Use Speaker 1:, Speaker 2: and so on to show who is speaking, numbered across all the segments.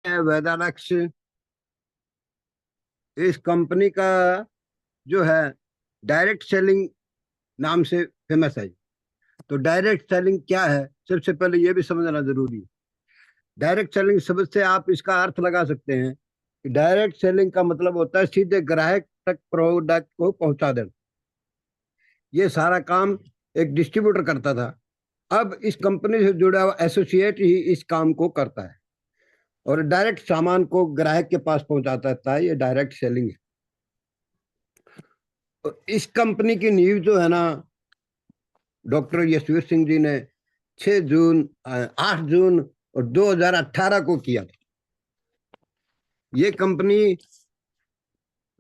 Speaker 1: है वेदालक्स। इस कंपनी का जो है डायरेक्ट सेलिंग नाम से फेमस है। तो डायरेक्ट सेलिंग क्या है, सबसे पहले ये भी समझना जरूरी है। डायरेक्ट सेलिंग शब्द से आप इसका अर्थ लगा सकते हैं कि डायरेक्ट सेलिंग का मतलब होता है सीधे ग्राहक तक प्रोडक्ट को पहुंचा देना। ये सारा काम एक डिस्ट्रीब्यूटर करता था। अब इस कंपनी से जुड़ा हुआ एसोसिएट ही इस काम को करता है और डायरेक्ट सामान को ग्राहक के पास पहुंचाता है। ये डायरेक्ट सेलिंग है। तो इस कंपनी की नींव जो है ना, डॉक्टर यशवीर सिंह जी ने 8 जून और 2018 को किया था। ये कंपनी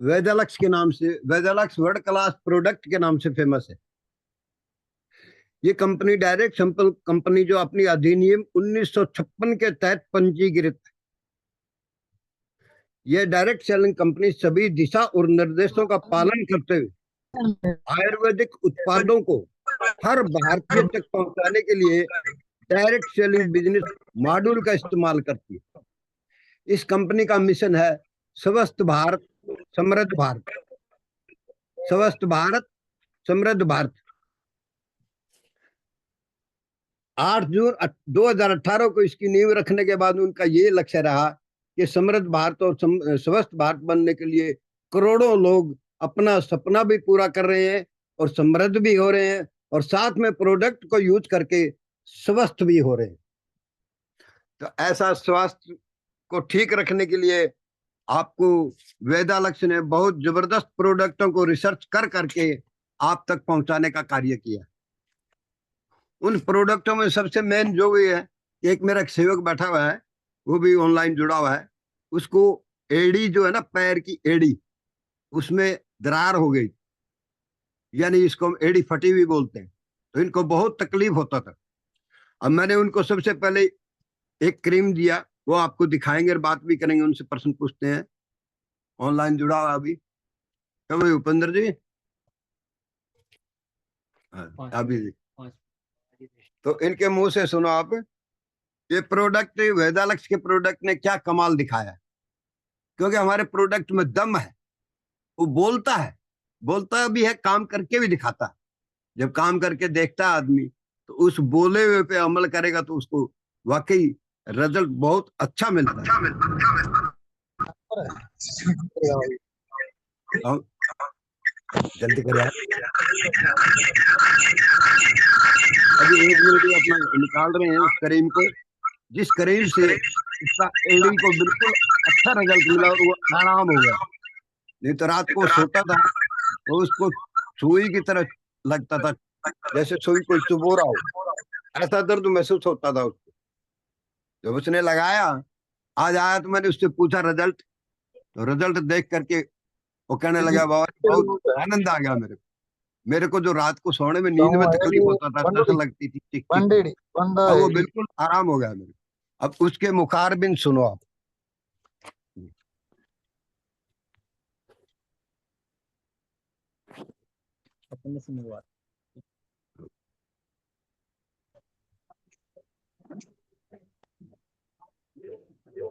Speaker 1: वेदालक्स के नाम से, वेदालक्स वर्ल्ड क्लास प्रोडक्ट के नाम से फेमस है। ये कंपनी डायरेक्ट सैंपल कंपनी जो अपनी अधिनियम 1956 के तहत पंजीकृत है। यह डायरेक्ट सेलिंग कंपनी सभी दिशा और निर्देशों का पालन करते हुए आयुर्वेदिक उत्पादों को हर भारतीय तक पहुंचाने के लिए डायरेक्ट सेलिंग बिजनेस मॉड्यूल का इस्तेमाल करती है। इस कंपनी का मिशन है स्वस्थ भारत समृद्ध भारत, स्वस्थ भारत समृद्ध भारत। 8 जून 2018 को इसकी नींव रखने के बाद उनका ये लक्ष्य रहा कि समृद्ध भारत और स्वस्थ भारत बनने के लिए करोड़ों लोग अपना सपना भी पूरा कर रहे हैं और समृद्ध भी हो रहे हैं और साथ में प्रोडक्ट को यूज करके स्वस्थ भी हो रहे हैं। तो ऐसा स्वास्थ्य को ठीक रखने के लिए आपको वेदालक्स ने बहुत जबरदस्त प्रोडक्टों को रिसर्च कर करके आप तक पहुंचाने का कार्य किया। उन प्रोडक्टों में सबसे मेन जो भी है, एक मेरा सेवक बैठा हुआ है, वो भी ऑनलाइन जुड़ा हुआ है। उसको एड़ी जो है ना, पैर की एड़ी, उसमें दरार हो गई, यानी इसको हम एड़ी फटी हुई बोलते हैं। तो इनको बहुत तकलीफ होता था। अब मैंने उनको सबसे पहले एक क्रीम दिया, वो आपको दिखाएंगे और बात भी करेंगे, उनसे प्रश्न पूछते हैं। ऑनलाइन जुड़ा हुआ अभी कभी उपेंद्र जी, अभी तो इनके मुंह से सुनो आप, ये प्रोडक्ट वेदालक्स के प्रोडक्ट ने क्या कमाल दिखाया। क्योंकि हमारे प्रोडक्ट में दम है, वो बोलता है, बोलता भी है, काम करके भी दिखाता है। जब काम करके देखता है आदमी, तो उस बोले हुए पे अमल करेगा तो उसको वाकई रिजल्ट बहुत अच्छा मिलता है। जल्दी करिए अभी 1 मिनट ही अपना निकाल रहे हैं उस क्रीम को, जिस क्रीम से इसका एड़ी को बिल्कुल अच्छा रिजल्ट मिला और वो आराम हो गया। नहीं तो रात को सोता था तो उसको सुई की तरह लगता था, जैसे सुई कोई चुभो रहा हो, ऐसा दर्द महसूस होता था उसको। जब उसने लगाया, आज आया तो मैंने उससे पूछा रिजल्ट, तो रिजल्ट देख करके वो कहने लगा, बाबा बहुत आनंद आ गया मेरे को जो रात को सोने में नींद में तकलीफ होता था, ऐसा लगती थी टिक टिक, अब वो बिल्कुल आराम हो गया मेरे। अब उसके मुखारबिन सुनो आप।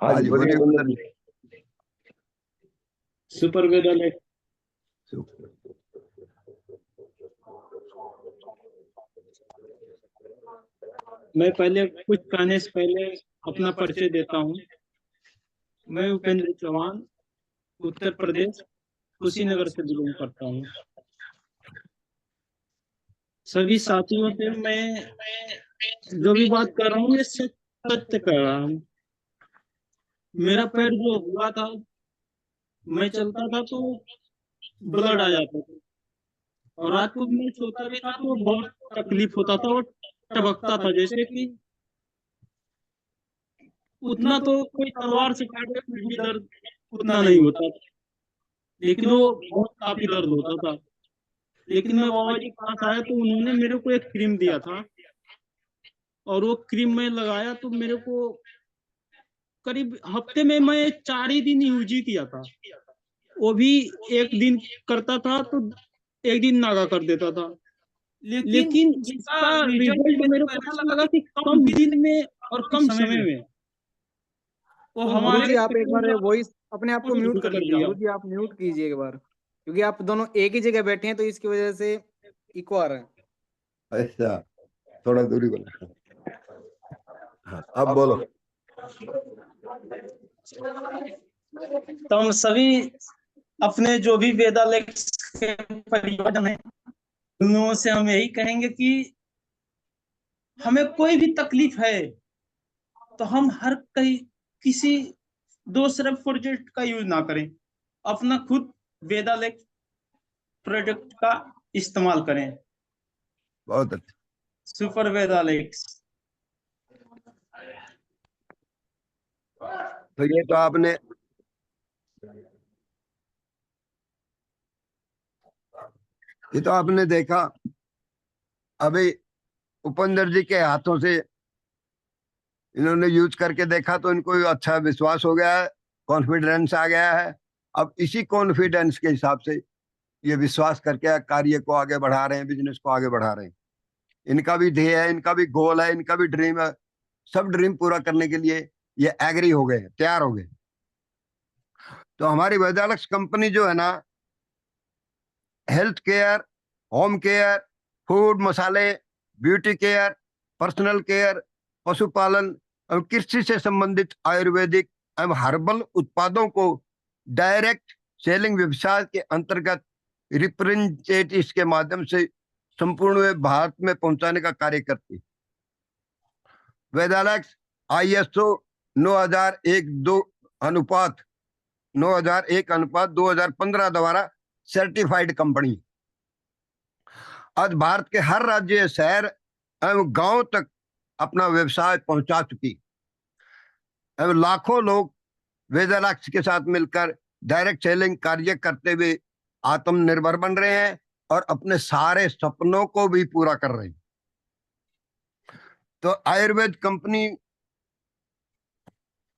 Speaker 1: हाँ जी बोलिए।
Speaker 2: सुपर वेदालक्स। मैं पहले कुछ कहने से पहले अपना परिचय देता हूँ। मैं उपेंद्र चौहान, उत्तर प्रदेश कुशीनगर से बिलोंग करता हूँ। सभी साथियों से मैं जो भी बात कर रहा हूँ ये सत्य कर रहा हूँ। मेरा पैर जो हुआ था, मैं चलता था तो ब्लड आ जाता था, और रात को मैं सोता भी था तो बहुत तकलीफ होता था और टपकता था, जैसे कि उतना तो कोई तलवार से काटे फिर भी दर्द उतना नहीं होता था, लेकिन वो बहुत काफी दर्द होता था। लेकिन मैं बाबा जी के पास आया तो उन्होंने मेरे को एक क्रीम दिया था, और वो क्रीम मैं लगाया तो मेरे को करीब हफ्ते में मैं 4 ही दिन यूज ही किया था। वो भी एक दिन करता था तो एक दिन नागा कर देता था। लेकिन इसका रिजल्ट मेरे को ऐसा लगा कि कम दिन में और कम समय में वो
Speaker 3: गुरु
Speaker 2: हमारे
Speaker 3: जी आप एक बार वॉइस अपने आप को म्यूट कर लीजिए,
Speaker 2: दिया।
Speaker 3: गुरु जी आप म्यूट कीजिए एक बार, क्योंकि आप दोनों एक ही जगह बैठे हैं तो इसकी वजह से इको आ रहा है।
Speaker 1: ऐसा थोड़ा दूरी बना। हाँ, अब बोलो।
Speaker 2: तो हम सभी अपने जो भी वेदालेक्स के परिवारजन हैं, उन लोगों से हम यही कहेंगे कि हमें कोई भी तकलीफ है तो हम हर कहीं किसी दूसरे प्रोजेक्ट का यूज ना करें, अपना खुद वेदालेक्स प्रोजेक्ट का इस्तेमाल करें।
Speaker 1: बहुत अच्छा।
Speaker 2: सुपर वेदालेक्स।
Speaker 1: तो ये तो आपने देखा। अभी उपेंद्र जी के हाथों से इन्होंने यूज करके देखा तो इनको अच्छा विश्वास हो गया है, कॉन्फिडेंस आ गया है। अब इसी कॉन्फिडेंस के हिसाब से ये विश्वास करके कार्य को आगे बढ़ा रहे हैं, बिजनेस को आगे बढ़ा रहे हैं। इनका भी ध्येय है, इनका भी गोल है, इनका भी ड्रीम है। सब ड्रीम पूरा करने के लिए ये एग्री हो गए, तैयार हो गए। तो हमारी वेदालक्स कंपनी जो है ना, health care, home care, food मसाले, ब्यूटी केयर, पर्सनल केयर, पशुपालन और कृषि से संबंधित आयुर्वेदिक एवं हर्बल उत्पादों को डायरेक्ट सेलिंग व्यवसाय के अंतर्गत रिप्रेजेंटेटिव्स के माध्यम से संपूर्ण भारत में पहुंचाने का कार्य करती है। वेदालक्स ISO 9001 अनुपात 2015 सर्टिफाइड कंपनी। आज भारत के हर राज्य, शहर एवं गांव तक अपना व्यवसाय पहुंचा चुकी एवं लाखों लोग वेदालक्स के साथ मिलकर डायरेक्ट सेलिंग कार्य करते हुए आत्मनिर्भर बन रहे हैं और अपने सारे सपनों को भी पूरा कर रहे हैं। तो आयुर्वेद कंपनी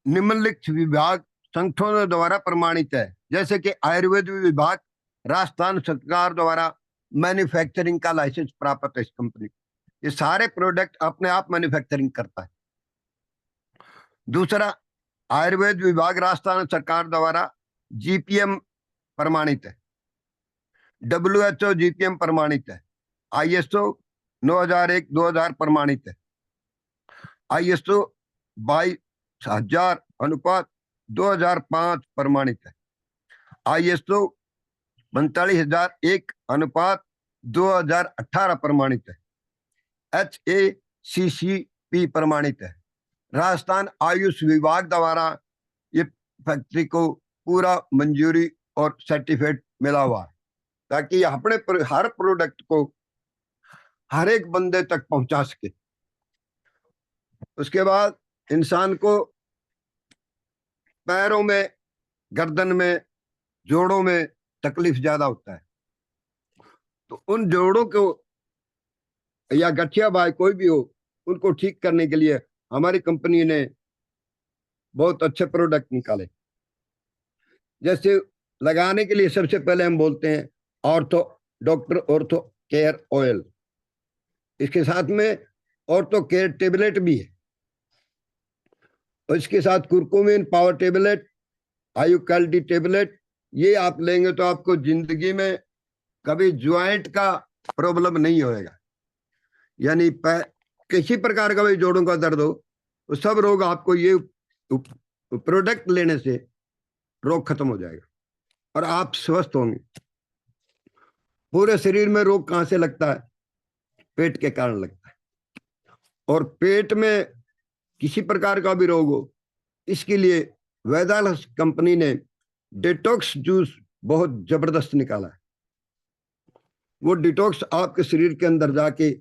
Speaker 1: निम्नलिखित विभाग संगठनों द्वारा प्रमाणित है, जैसे कि आयुर्वेद विभाग राजस्थान सरकार द्वारा मैन्युफैक्चरिंग का लाइसेंस प्राप्त है इस कंपनी। ये सारे प्रोडक्ट अपने आप मैन्युफैक्चरिंग करता है। दूसरा, आयुर्वेद विभाग राजस्थान सरकार द्वारा GPM प्रमाणित है, WHO GPM प्रमाणित है, ISO 9001-2000 प्रमाणित है, ISO 22,000 अनुपात 2005 प्रमाणित है, ISO 45,001 अनुपात 2018 प्रमाणित है, HACCP प्रमाणित है। राजस्थान आयुष विभाग द्वारा ये फैक्ट्री को पूरा मंजूरी और सर्टिफिकेट मिला हुआ है, ताकि अपने हर प्रोडक्ट को हर एक बंदे तक पहुंचा सके। उसके बाद इंसान को पैरों में, गर्दन में, जोड़ों में तकलीफ ज्यादा होता है, तो उन जोड़ों को या गठिया बाय कोई भी हो, उनको ठीक करने के लिए हमारी कंपनी ने बहुत अच्छे प्रोडक्ट निकाले। जैसे लगाने के लिए सबसे पहले हम बोलते हैं डॉक्टर ऑर्थो केयर ऑयल। इसके साथ में ऑर्थो केयर टेबलेट भी है, और इसके साथ कुरकुमिन पावर टेबलेट, आयु क्वालिटी टेबलेट। ये आप लेंगे तो आपको जिंदगी में कभी ज्वाइंट का प्रॉब्लम नहीं होएगा, यानी किसी प्रकार का भी जोड़ों का दर्द हो, तो सब रोग आपको ये प्रोडक्ट लेने से रोग खत्म हो जाएगा और आप स्वस्थ होंगे। पूरे शरीर में रोग कहां से लगता है? पेट के कारण लगता है। और पेट में किसी प्रकार का भी रोग हो, इसके लिए वेदालक्स कंपनी ने डिटॉक्स जूस बहुत जबरदस्त निकाला है। वो डिटॉक्स आपके शरीर के अंदर जाके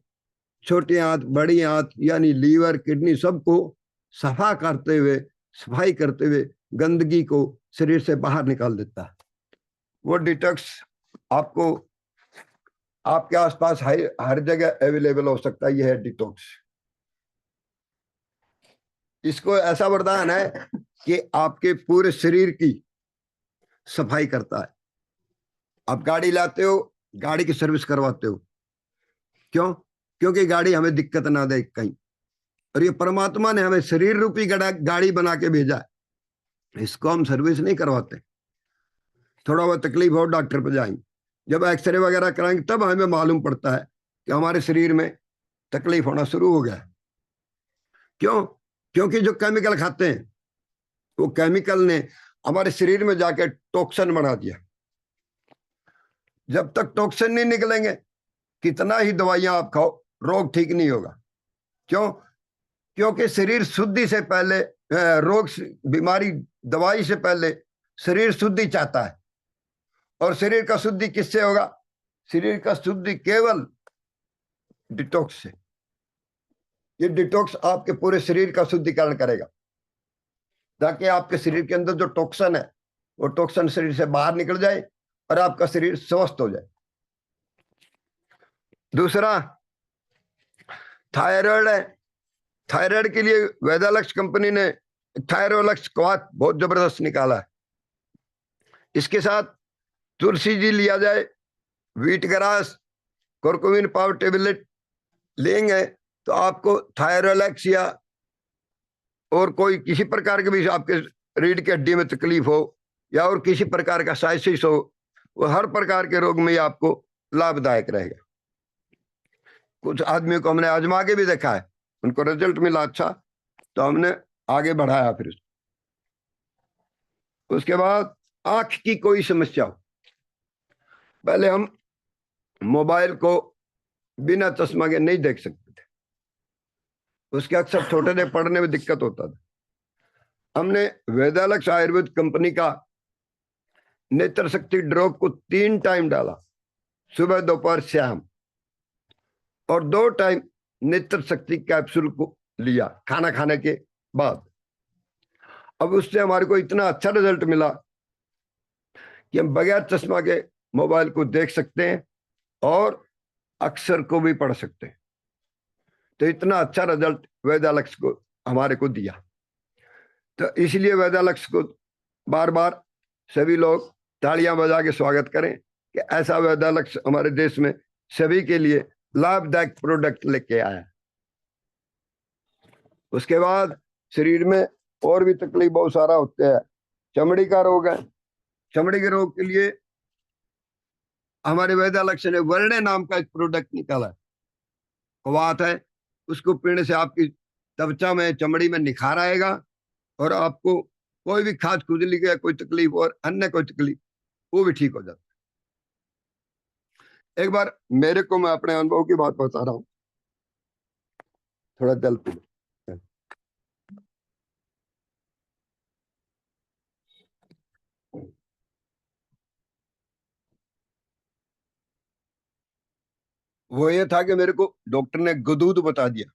Speaker 1: छोटी आंत, बड़ी आंत, यानी लीवर, किडनी, सबको सफा करते हुए, सफाई करते हुए गंदगी को शरीर से बाहर निकाल देता है। वो डिटॉक्स आपको आपके आसपास हर जगह अवेलेबल हो सकता है। यह है डिटॉक्स। इसको ऐसा वरदान है कि आपके पूरे शरीर की सफाई करता है। आप गाड़ी लाते हो, गाड़ी की सर्विस करवाते हो, क्यों? क्योंकि गाड़ी हमें दिक्कत ना दे कहीं। और ये परमात्मा ने हमें शरीर रूपी गाड़ी बना के भेजा है, इसको हम सर्विस नहीं करवाते। थोड़ा बहुत तकलीफ हो डॉक्टर पर जाएंगे, जब एक्सरे वगैरह कराएंगे तब हमें मालूम पड़ता है कि हमारे शरीर में तकलीफ होना शुरू हो गया है। क्यों? क्योंकि जो केमिकल खाते हैं वो केमिकल ने हमारे शरीर में जाके टॉक्सिन बना दिया। जब तक टॉक्सिन नहीं निकलेंगे कितना ही दवाइयां आप खाओ, रोग ठीक नहीं होगा। क्यों? क्योंकि शरीर शुद्धि से पहले रोग बीमारी दवाई से पहले शरीर शुद्धि चाहता है। और शरीर का शुद्धि किससे होगा? शरीर का शुद्धि केवल डिटॉक्स से। ये डिटॉक्स आपके पूरे शरीर का शुद्धिकरण करेगा, ताकि आपके शरीर के अंदर जो टॉक्सिन है वो टॉक्सिन शरीर से बाहर निकल जाए और आपका शरीर स्वस्थ हो जाए। दूसरा थायराइड है। थायराइड के लिए वेदालक्स कंपनी ने थायरोलक्स क्वाथ बहुत जबरदस्त निकाला है। इसके साथ तुलसी जी लिया जाए, wheat grass, curcumin powder tablet लेंगे तो आपको थायरोलक्स या और कोई किसी प्रकार के भी आपके रीढ़ की हड्डी में तकलीफ हो या और किसी प्रकार का साइसिस हो, वो हर प्रकार के रोग में आपको लाभदायक रहेगा। कुछ आदमियों को हमने आजमा के भी देखा है, उनको रिजल्ट मिला अच्छा, तो हमने आगे बढ़ाया। फिर उसके बाद आंख की कोई समस्या हो, पहले हम मोबाइल को बिना चश्मा के नहीं देख सकते थे, उसके अक्सर छोटे से पढ़ने में दिक्कत होता था। हमने वेदालक्स आयुर्वेद कंपनी का नेत्र शक्ति ड्रॉप को 3 टाइम डाला, सुबह दोपहर शाम, और 2 टाइम नेत्र शक्ति कैप्सूल को लिया खाना खाने के बाद। अब उससे हमारे को इतना अच्छा रिजल्ट मिला कि हम बगैर चश्मा के मोबाइल को देख सकते हैं और अक्षर को भी पढ़ सकते हैं। तो इतना अच्छा रिजल्ट वेदालक्स को हमारे को दिया। तो इसलिए वेदालक्स को बार बार सभी लोग तालियां बजा के स्वागत करें कि ऐसा वेदालक्स हमारे देश में सभी के लिए लाभदायक प्रोडक्ट लेके आया। उसके बाद शरीर में और भी तकलीफ बहुत सारा होते हैं। चमड़ी का रोग है, चमड़ी के रोग के लिए हमारे वेदालक्स ने वर्णे नाम का एक प्रोडक्ट निकाला है, कवात है। उसको पीने से आपकी त्वचा में चमड़ी में निखार आएगा और आपको कोई भी खाज खुजली का कोई तकलीफ और अन्य कोई तकलीफ वो भी ठीक हो जाता है। एक बार मेरे को, मैं अपने अनुभव की बात बता रहा हूँ, थोड़ा जल पी लो। वो ये था कि मेरे को डॉक्टर ने गदूद बता दिया।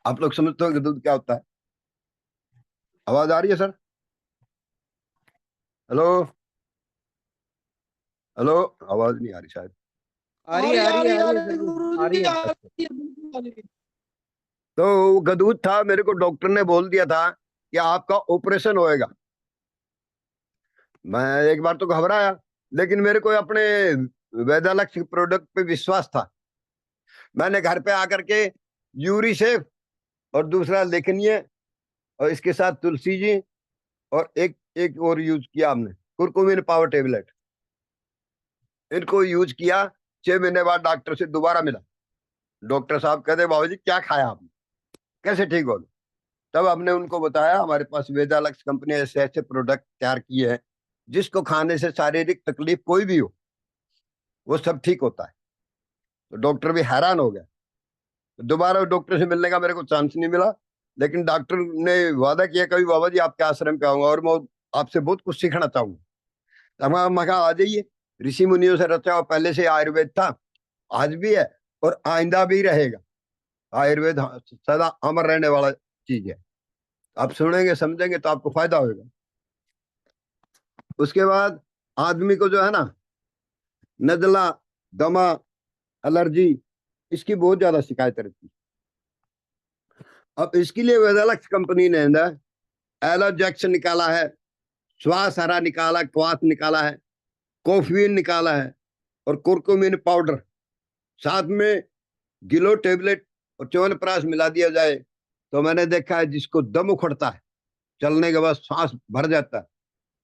Speaker 1: आप लोग समझते हो गदूद क्या होता है? आवाज आ रही है सर? हेलो हेलो, आवाज नहीं आ रही शायद।
Speaker 3: आ रही है, आ रही है, आ रही है, आ रही है।
Speaker 1: तो गदूद था, मेरे को डॉक्टर ने बोल दिया था कि आपका ऑपरेशन होएगा। मैं एक बार तो घबराया, लेकिन मेरे को अपने वेदालक्स प्रोडक्ट पे विश्वास था। मैंने घर पे आकर के यूरिसेफ और दूसरा लेखनीय और इसके साथ तुलसी जी और एक एक और यूज किया हमने, कुरकुमिन पावर टेबलेट। इनको यूज किया, 6 महीने बाद डॉक्टर से दोबारा मिला। डॉक्टर साहब कहते बाबू जी क्या खाया आपने, कैसे ठीक हो? तब हमने उनको बताया हमारे पास वेदालक्स कंपनी ऐसे ऐसे प्रोडक्ट तैयार किए हैं जिसको खाने से शारीरिक तकलीफ कोई भी हो वो सब ठीक होता है। तो डॉक्टर भी हैरान हो गया। दोबारा डॉक्टर से मिलने का मेरे को चांस नहीं मिला, लेकिन डॉक्टर ने वादा किया कभी बाबा जी आपके आश्रम पे आऊंगा और मैं आपसे बहुत कुछ सीखना चाहूंगा। तो मैं कहा आ जाइए, ऋषि मुनियों से रचा हुआ पहले से आयुर्वेद था, आज भी है और आइंदा भी रहेगा। आयुर्वेद सदा अमर रहने वाला चीज है। आप सुनेंगे समझेंगे तो आपको फायदा होगा। उसके बाद आदमी को जो है ना नजला, दमा, एलर्जी, इसकी बहुत ज्यादा शिकायत रहती है। अब इसके लिए वेदालक्स कंपनी ने एलोजैक्स निकाला है, श्वास हरा निकाला, क्वाथ निकाला है, कॉफीन निकाला है और कुरकुमिन पाउडर, साथ में गिलो टेबलेट और च्यवनप्राश मिला दिया जाए तो मैंने देखा है जिसको दम उखड़ता है चलने के बाद सांस भर जाता है,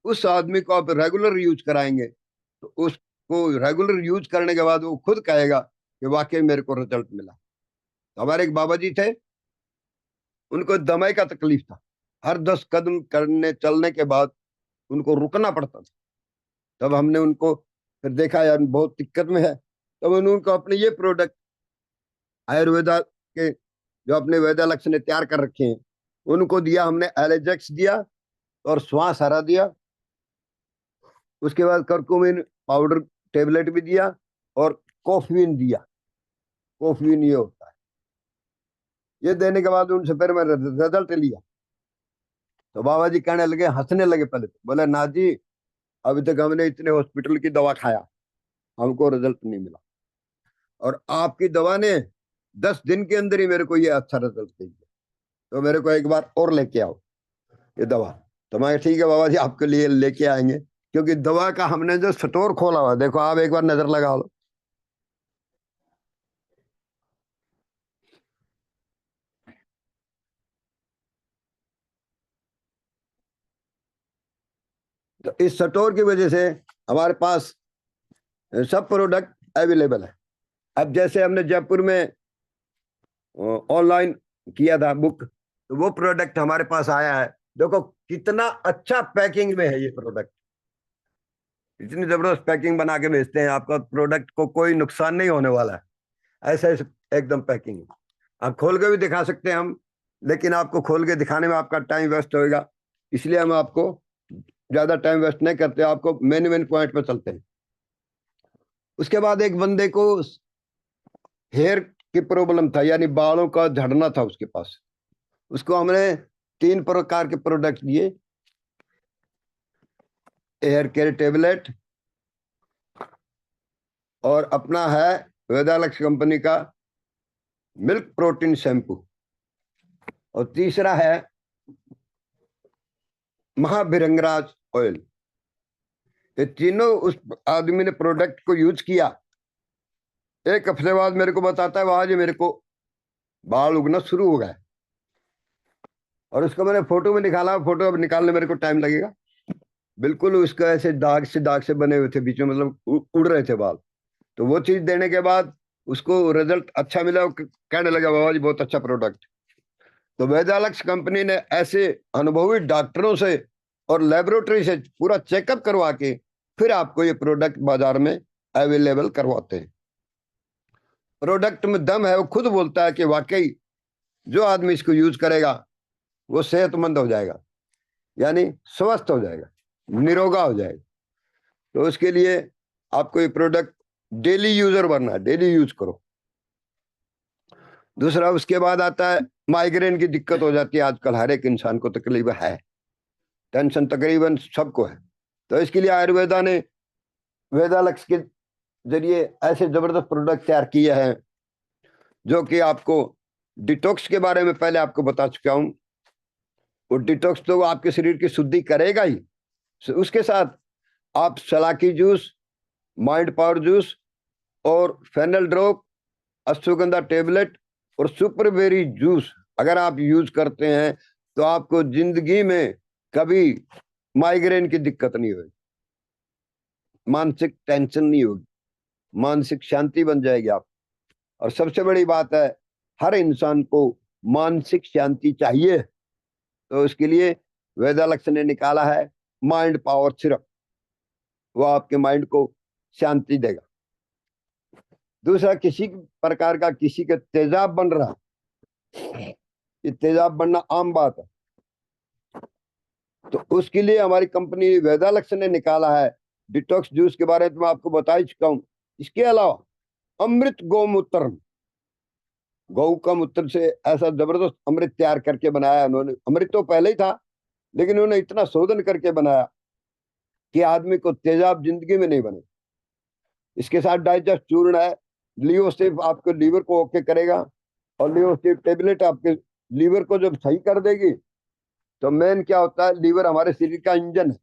Speaker 1: उस आदमी को आप रेगुलर यूज कराएंगे तो उसको रेगुलर यूज करने के बाद वो खुद कहेगा कि वाकई मेरे को रिजल्ट मिला। तो हमारे एक बाबा जी थे, उनको दमे का तकलीफ था, हर 10 कदम करने चलने के बाद उनको रुकना पड़ता था। तब हमने उनको फिर देखा यार बहुत दिक्कत में है, तब उन्होंने उनको अपने ये प्रोडक्ट आयुर्वेदा के जो अपने वेदालक्ष्य ने तैयार कर रखे हैं उनको दिया हमने। एलेजेक्स दिया और श्वास हरा दिया, उसके बाद करकुमिन पाउडर टेबलेट भी दिया और कॉफीन दिया। कॉफीन ये होता है, ये देने के बाद उनसे फिर मैंने रिजल्ट लिया। तो बाबा जी कहने लगे, हंसने लगे पहले तो, बोले ना जी अभी तक हमने इतने हॉस्पिटल की दवा खाया, हमको रिजल्ट नहीं मिला, और आपकी दवा ने 10 दिन के अंदर ही मेरे को ये अच्छा रिजल्ट दे दिया, तो मेरे को एक बार और लेके आओ ये दवा। तो मैं ठीक है बाबा जी आपके लिए लेके आएंगे, क्योंकि दवा का हमने जो स्टोर खोला हुआ, देखो आप एक बार नजर लगा लो, तो इस स्टोर की वजह से हमारे पास सब प्रोडक्ट अवेलेबल है। अब जैसे हमने जयपुर में ऑनलाइन किया था बुक, तो वो प्रोडक्ट हमारे पास आया है। देखो कितना अच्छा पैकिंग में है ये प्रोडक्ट, इतनी जबरदस्त पैकिंग बना के भेजते हैं, आपका प्रोडक्ट को कोई नुकसान नहीं होने वाला है, ऐसा एकदम पैकिंग है। आप खोल के भी दिखा सकते हैं हम, लेकिन आपको खोल के दिखाने में आपका टाइम वेस्ट होएगा, इसलिए हम आपको ज्यादा टाइम वेस्ट नहीं करते, आपको मेन मेन पॉइंट पे चलते हैं। उसके बाद एक बंदे को हेयर की प्रॉब्लम था, यानी बालों का झड़ना था उसके पास, उसको हमने 3 प्रकार के प्रोडक्ट दिए। हेयर केयर टेबलेट, और अपना है वेदालक्ष्य कंपनी का मिल्क प्रोटीन शैम्पू, और तीसरा है महाभिरंगराज ऑयल। ये तीनों उस आदमी ने प्रोडक्ट को यूज किया, एक हफ्ते बाद मेरे को बताता है वहां जी मेरे को बाल उगना शुरू हो गए, और उसको मैंने फोटो में निकाला, फोटो अब निकालने मेरे को टाइम लगेगा। बिल्कुल उसका ऐसे दाग से बने हुए थे बीच में, मतलब उड़ रहे थे बाल। तो वो चीज देने के बाद उसको रिजल्ट अच्छा मिला, कहने लगा बाबा जी बहुत अच्छा प्रोडक्ट। तो वेदालक्ष्य कंपनी ने ऐसे अनुभवी डॉक्टरों से और लेबोरेटरी से पूरा चेकअप करवा के फिर आपको ये प्रोडक्ट बाजार में अवेलेबल करवाते हैं। प्रोडक्ट में दम है, वो खुद बोलता है कि वाकई जो आदमी इसको यूज करेगा वो सेहतमंद हो जाएगा, यानी स्वस्थ हो जाएगा, निरोगा हो जाएगा। तो उसके लिए आपको ये प्रोडक्ट डेली यूजर बनना है, डेली यूज करो। दूसरा उसके बाद आता है माइग्रेन की दिक्कत हो जाती है आजकल, हर एक इंसान को तकलीफ है, टेंशन तकरीबन सबको है। तो इसके लिए आयुर्वेदा ने वेदालक्ष्य के जरिए ऐसे जबरदस्त प्रोडक्ट तैयार किए हैं, जो कि आपको डिटॉक्स के बारे में पहले आपको बता चुका हूं। वो डिटॉक्स तो आपके शरीर की शुद्धि करेगा ही, उसके साथ आप सलाकी जूस, माइंड पावर जूस और फेनल ड्रॉप, अश्वगंधा टेबलेट और सुपरबेरी जूस अगर आप यूज करते हैं तो आपको जिंदगी में कभी माइग्रेन की दिक्कत नहीं होगी, मानसिक टेंशन नहीं होगी, मानसिक शांति बन जाएगी आप। और सबसे बड़ी बात है, हर इंसान को मानसिक शांति चाहिए, तो उसके लिए वेदालक्ष्य ने निकाला है माइंड पावर सिरप, वो आपके माइंड को शांति देगा। दूसरा, किसी प्रकार का किसी का तेजाब बन रहा, ये तेजाब बनना आम बात है, तो उसके लिए हमारी कंपनी वेदालक्ष्य ने निकाला है डिटॉक्स जूस के बारे में मैं आपको बता ही चुका हूं। इसके अलावा अमृत गौमूत्र, गौ का मूत्र से ऐसा जबरदस्त अमृत तैयार करके बनाया उन्होंने। अमृत तो पहले ही था, लेकिन उन्होंने इतना शोधन करके बनाया कि आदमी को तेजाब जिंदगी में नहीं बने। इसके साथ डाइजेस्ट चूर्ण है, लियोसिफ आपके लीवर को ओके करेगा, और लियोसिफ टेबलेट आपके लीवर को जब सही कर देगी, तो मेन क्या होता है, लीवर हमारे शरीर का इंजन है,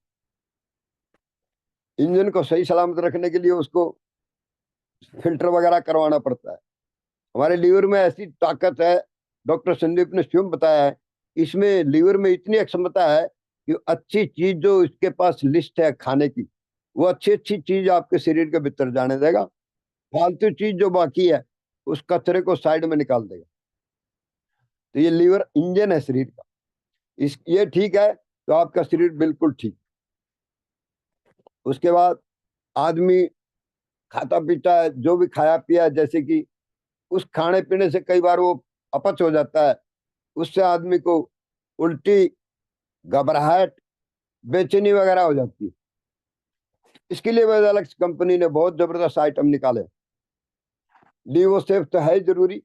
Speaker 1: इंजन को सही सलामत रखने के लिए उसको फिल्टर वगैरह करवाना पड़ता है। हमारे लीवर में ऐसी ताकत है, डॉक्टर संदीप ने स्वयं बताया है इसमें लीवर में इतनी अक्षमता है कि अच्छी चीज जो इसके पास लिस्ट है खाने की, वो अच्छी अच्छी चीज आपके शरीर के भीतर जाने देगा, फालतू चीज जो बाकी है उस कचरे को साइड में निकाल देगा। तो ये लीवर इंजन है शरीर का, इस ये ठीक है तो आपका शरीर बिल्कुल ठीक। उसके बाद आदमी खाता पीता है, जो भी खाया पिया, जैसे कि उस खाने पीने से कई बार वो अपच हो जाता है, उससे आदमी को उल्टी, घबराहट, बेचैनी वगैरह हो जाती है। इसके लिए वेदालक्स कंपनी ने बहुत जबरदस्त आइटम निकाले। लीवोसेफ तो है जरूरी,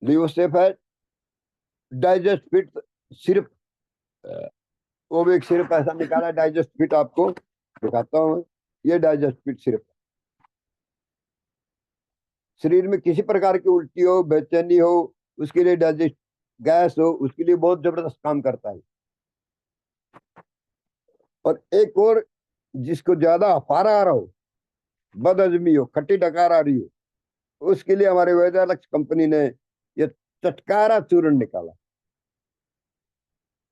Speaker 1: लीवोसेफ है, डाइजेस्ट फिट सिर्फ, वो भी एक सिर्फ ऐसा निकाला डाइजेस्ट फिट, आपको दिखाता हूँ। ये डाइजेस्ट फिट सिर्फ शरीर में किसी प्रकार की उल्टी हो, बेचैनी हो, उसके लिए डाइजेस्ट, गैस हो, उसके लिए बहुत जबरदस्त काम करता है। और एक और, जिसको ज्यादा अफारा आ रहा हो, बदहजमी हो, खट्टी डकार आ रही हो, उसके लिए हमारे वेदालक्स कंपनी ने ये चटकारा चूर्ण निकाला।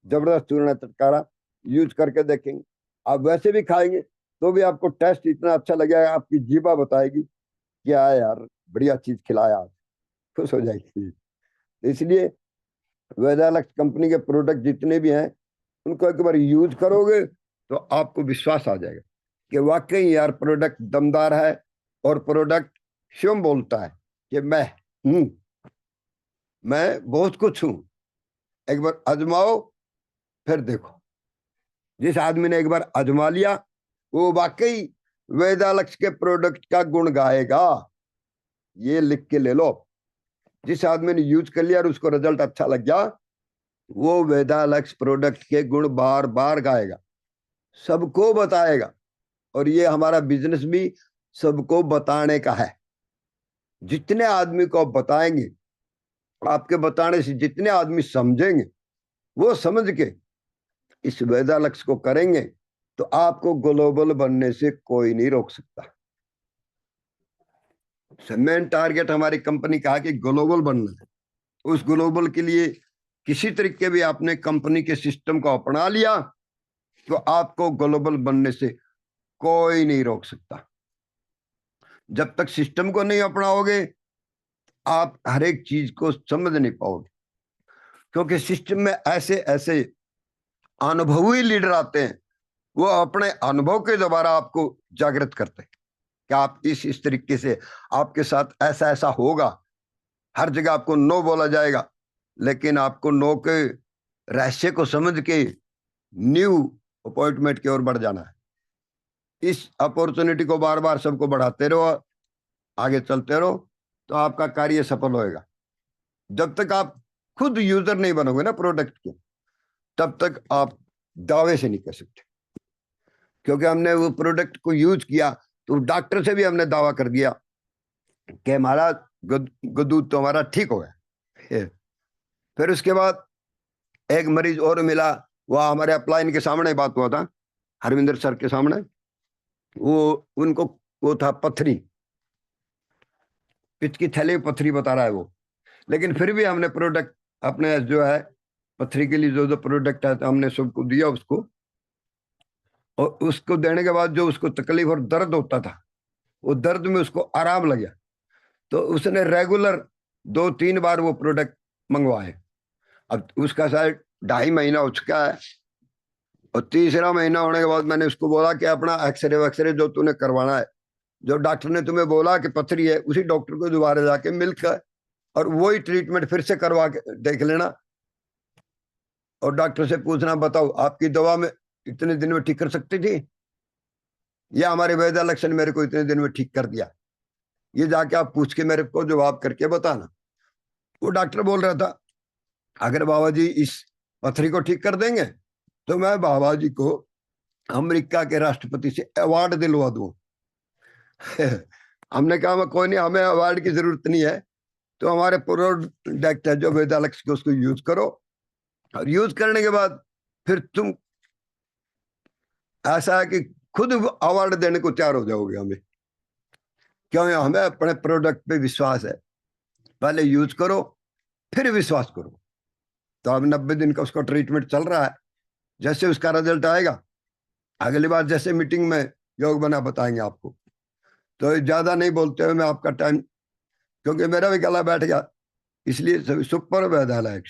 Speaker 1: जबरदस्त चूर्ण है चटकारा, यूज करके देखेंगे। आप वैसे भी खाएंगे तो भी आपको टेस्ट इतना अच्छा लगेगा, आपकी जीभा बताएगी क्या है यार, बढ़िया चीज खिलाया, आप खुश हो जाएगी। इसलिए वेदालक्स कंपनी के प्रोडक्ट जितने भी हैं, उनको एक बार यूज करोगे तो आपको विश्वास आ जाएगा कि वाकई यार प्रोडक्ट दमदार है, और प्रोडक्ट स्वयं बोलता है कि मैं हूं, मैं बहुत कुछ हूं। एक बार आजमाओ फिर देखो। जिस आदमी ने एक बार आजमा लिया वो वाकई वेदालक्स के प्रोडक्ट का गुण गाएगा, ये लिख के ले लो। जिस आदमी ने यूज कर लिया और उसको रिजल्ट अच्छा लग गया, वो वेदालक्स प्रोडक्ट के गुण बार बार गाएगा, सबको बताएगा। और ये हमारा बिजनेस भी सबको बताने का है। जितने आदमी को आप बताएंगे, आपके बताने से जितने आदमी समझेंगे, वो समझ के इस वेदालक्स को करेंगे, तो आपको ग्लोबल बनने से कोई नहीं रोक सकता। मेन टारगेट हमारी कंपनी का है कि ग्लोबल बनना है। उस ग्लोबल के लिए किसी तरीके भी आपने कंपनी के सिस्टम को अपना लिया तो आपको ग्लोबल बनने से कोई नहीं रोक सकता। जब तक सिस्टम को नहीं अपनाओगे, आप हर एक चीज को समझ नहीं पाओगे, क्योंकि सिस्टम में ऐसे ऐसे अनुभवी लीडर आते हैं, वो अपने अनुभव के द्वारा आपको जागृत करते हैं कि आप इस तरीके से, आपके साथ ऐसा ऐसा होगा। हर जगह आपको नो बोला जाएगा, लेकिन आपको नो के रहस्य को समझ के न्यू अपॉइंटमेंट की ओर बढ़ जाना है। इस अपॉर्चुनिटी को बार बार सबको बढ़ाते रहो, आगे चलते रहो, तो आपका कार्य सफल होएगा। जब तक आप खुद यूजर नहीं बनोगे ना प्रोडक्ट के, तब तक आप दावे से नहीं कर सकते। क्योंकि हमने वो प्रोडक्ट को यूज किया तो डॉक्टर से भी हमने दावा कर दिया कि हमारा गदूद तो हमारा ठीक हो गया। फिर उसके बाद एक मरीज और मिला, वह हमारे अपलाइन के सामने बात हुआ था, हरविंदर सर के सामने। वो उनको वो था पथरी, पित्त की थैली पथरी बता रहा है वो। लेकिन फिर भी हमने प्रोडक्ट अपने जो है पथरी के लिए जो जो प्रोडक्ट है, तो हमने सबको दिया उसको। और उसको देने के बाद जो उसको तकलीफ और दर्द होता था, वो दर्द में उसको आराम लग गया। तो उसने रेगुलर 2-3 बार वो प्रोडक्ट मंगवाए। अब उसका शायद 2.5 महीना हो चुका है, और 3रा महीना होने के बाद मैंने उसको बोला कि अपना एक्सरे वैक्सरे जो तूने करवाना है, जो डॉक्टर ने तुम्हें बोला कि पथरी है, उसी डॉक्टर को दोबारा जाके मिलकर और वही ट्रीटमेंट फिर से करवा के देख लेना। और डॉक्टर से पूछना, बताओ आपकी दवा में इतने दिन में ठीक कर सकती थी, या हमारे वेदालक्स ने मेरे को इतने दिन में ठीक कर दिया? ये जाके आप पूछ के मेरे को जवाब करके बताना। वो डॉक्टर बोल रहा था, अगर बाबा जी इस पथरी को ठीक कर देंगे तो मैं बाबा जी को अमेरिका के राष्ट्रपति से अवार्ड दिलवा दूं। हमने कहा कोई नहीं, हमें अवार्ड की जरूरत नहीं है, तो हमारे प्रोडक्ट है जो वेदालक्स के, उसको यूज करो। और यूज करने के बाद फिर तुम, ऐसा है कि खुद अवार्ड देने को तैयार हो जाओगे हमें। क्यों? हमें अपने प्रोडक्ट पे विश्वास है। पहले यूज करो, फिर विश्वास करो। तो अब 90 दिन का उसका ट्रीटमेंट चल रहा है। जैसे उसका रिजल्ट आएगा, अगली बार जैसे मीटिंग में योग बना बताएंगे आपको। तो ज्यादा नहीं बोलते हुए मैं आपका टाइम, क्योंकि मेरा भी गला बैठ गया, इसलिए सभी सुपर वेदालय,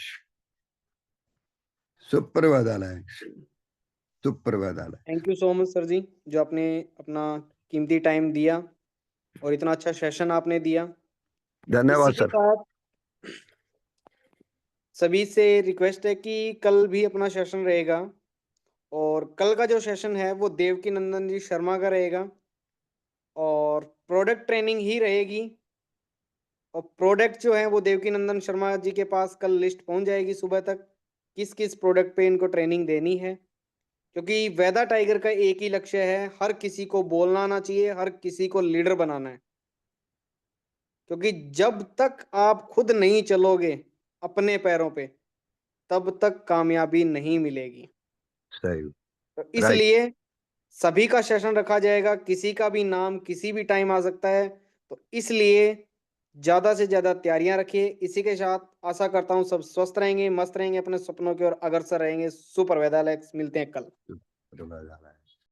Speaker 1: सुपर वेदालय, सुपर वेदालय।
Speaker 3: Thank you so much sir ji, जो आपने अपना कीमती टाइम दिया और इतना अच्छा सेशन आपने दिया।
Speaker 1: धन्यवाद
Speaker 3: इसी के
Speaker 1: सर।
Speaker 3: साथ सभी से रिक्वेस्ट है कि कल भी अपना सेशन रहेगा, और कल का जो सेशन है वो देवकी नंदन जी शर्मा का रहेगा, और प्रोडक्ट ट्रेनिंग ही रहेगी। और प्रोडक्ट जो है वो देवकी नंदन शर्मा जी के पास कल लिस्ट पहुंच जाएगी सुबह तक, किस किस प्रोडक्ट पे इनको ट्रेनिंग देनी है। क्योंकि वेदा टाइगर का एक ही लक्ष्य है, हर किसी को बोलना आना चाहिए, हर किसी को लीडर बनाना है। क्योंकि जब तक आप खुद नहीं चलोगे अपने पैरों पे, तब तक कामयाबी नहीं मिलेगी।
Speaker 1: सही।
Speaker 3: तो
Speaker 1: राइट।
Speaker 3: इसलिए सभी का सेशन रखा जाएगा, किसी का भी नाम किसी भी टाइम आ सकता है, तो इसलिए ज्यादा से ज्यादा तैयारियां रखिए। इसी के साथ आशा करता हूँ सब स्वस्थ रहेंगे, मस्त रहेंगे, अपने सपनों की ओर अग्रसर रहेंगे। सुपर वेदालेक्स, मिलते हैं कल।
Speaker 1: सुपर वेदालय।